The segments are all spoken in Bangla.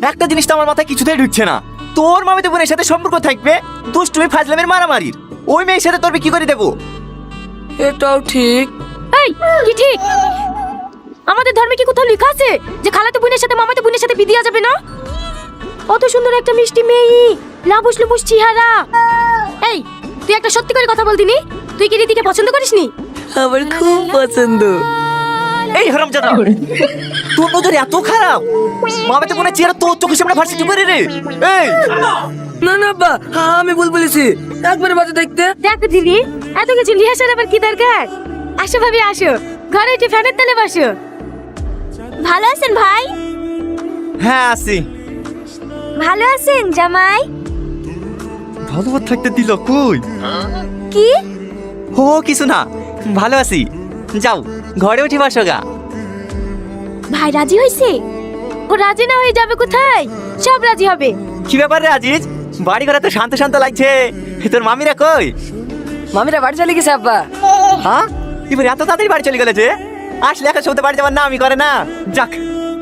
একটা জিনিস তো আমার মাথায় কিছুতেই ঢুকছে না, তোর মামিতে বোনের সাথে সম্পর্ক থাকবে দুষ্টুমি ফাজলামের মারামারির, ওই মেয়ের সাথে তোর কি করে দেবো? এটাও ঠিক। এই কি ঠিক? আমাদের ধর্মে কি কোথাও লেখা আছে যে খালাতো বোনের সাথে মামাতো বোনের সাথে বিয়ে দেওয়া যাবে না? কত সুন্দর একটা মিষ্টি মেয়ে, লাবুস লুবুস চেহারা। এই তুই একটা সত্যি করে কথা বল দিনি, তুই কি রীতিকে পছন্দ করিসনি? আমার খুব পছন্দ। এই হারামজাদা, তোর নজর এত খারাপ, মামাতে বোনের চেহারা তোর চোখের সামনে ভার্সিটি করে রে। এই না না আব্বা, আমি ভুল বলেছি, একবারে বাজে দেখতে। দেখ দিদি, এত কিছু লিহাসার আবার কি দরকার? আসো ভাবি আসো, ঘরে উঠে ফ্যানের তলে বসো। ভালো আছেন ভাই? হ্যাঁ আসি। ভালো আছেন জামাই? ভালো থাকতে দিল কই? কি? ও কিছু না, ভালো আছি। যাও ঘরে উঠি বসো গা। ভাই রাজি হইছে? ও রাজি না হয়ে যাবে কোথায়? সব রাজি হবে। কি ব্যাপার রে আজিজ, বাড়ি ঘরে তো শান্ত শান্ত লাগছে, তোর মামিরা কই? মামিরা বাড়ি চলে গেছে আব্বা। হ্যাঁ এবার এত তাড়াতাড়ি বাড়ি চলে গেলে যে? আসলে একা সৌতে বাড়ি যাবার না আমি করে না, যাক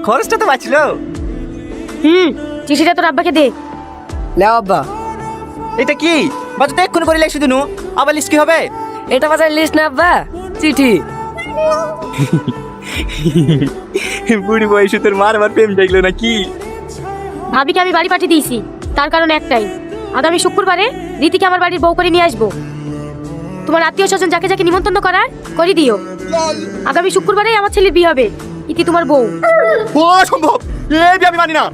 খরচটা তো বাঁচলো। চিঠিটা তোর আব্বাকে দে। লেও আব্বা। এটা কি বাজু তো এক্ষুনি করে লেখছি দিনু, আবার লিস্ট কি হবে? এটা বাজার লিস্ট না আব্বা, চিঠি। বুড়ি বয়সে তোর মার আবার প্রেম দেখলো না কি? ভাবিকে আমি বাড়ি পাঠিয়ে দিয়েছি, তার কারণ একটাই, আগামী শুক্রবারে রীতিকে আমার বাড়ির বউ করে নিয়ে আসবো। তোমার আত্মীয় স্বজন যাকে যাকে নিমন্ত্রণ করার করে দিও। আগামী শুক্রবারে আমার ছেলের বিয়ে হবে, ইতি তোমার বউ। ও সম্ভব, এই বিয়ে আমি মানি না।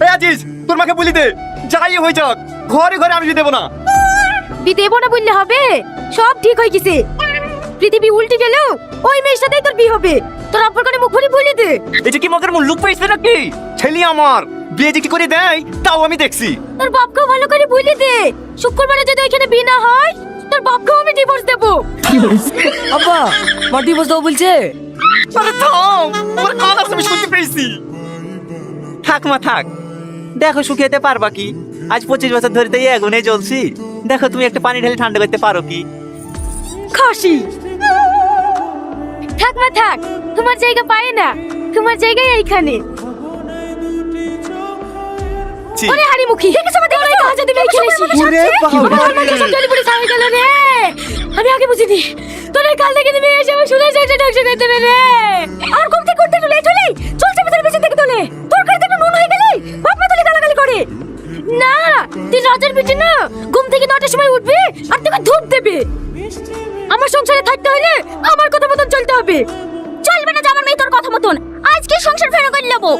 এই আজিজ তোর মাকে বলি দে, যাই হয়ে যাক ঘরে ঘরে আমি বিয়ে দেবো না। বিয়ে দেবো না বললে হবে? সব ঠিক হয়ে গেছে, পৃথিবী উল্টে গেল, ওই মেয়ের সাথেই তোর বিয়ে হবে। তোর আব্বার কানে মুখ ভরে বলে দে। এটা কি মগের মুখ লুক পাইছে নাকি? ছেলে আমার বিয়ে যে কি করে দেয় তাও আমি দেখছি। তোর বাপকেও ভালো করে বলে দে, শুক্রবারে যদি ওইখানে বিয়ে না হয় তোর বাপকেও আমি ডিভোর্স দেবো। আব্বা মা ডিভোর্স দাও বলছে। আরে থাম, ওর কান আছে আমি শুনতে পেয়েছি। থাক মা থাক, দেখো শুকিয়েতে পারবা কি? আজ 25 বছর ধরে তো এই আগুনে জ্বলছি, দেখো তুমি একটা পানি ঢেলে ঠান্ডা করতে পারো কি? খাসি থাক মা থাক, তোমার জায়গা পায় না, তোমার জায়গায় এইখানে। ছি। ওরে হাড়িমুখী, দেখেছো আমাদের ওরাই তো হাজার দিবে খেলেছি। ওরে বাবা। আমার মাঝে সব জলি পুরি ছাড়ে গেল রে। আমি আগে বুঝিনি, তোর এই কাল থেকে তুমি এসে আমার শুনে যাচ্ছে ঢকশে করতে রে। আর ঘুম থেকে উঠতে লেট হলেই চলছে ভিতরে পেছন থেকে তোলে, তোর কাছে একটু নুন হয়ে গেলেই বাপ মা তোলে গালাগালি করে। না তুই রাজার বেটি না, ঘুম থেকে 9টার সময় উঠবি আর তোকে ধূপ দেবে। আমার সংসারে থাকতে হলে আমার কথা মতন চলতে হবে। চলবে না যে আমার মেয়ে তোর কথা মতন, আজকে সংসার ফেরা করে নেবো।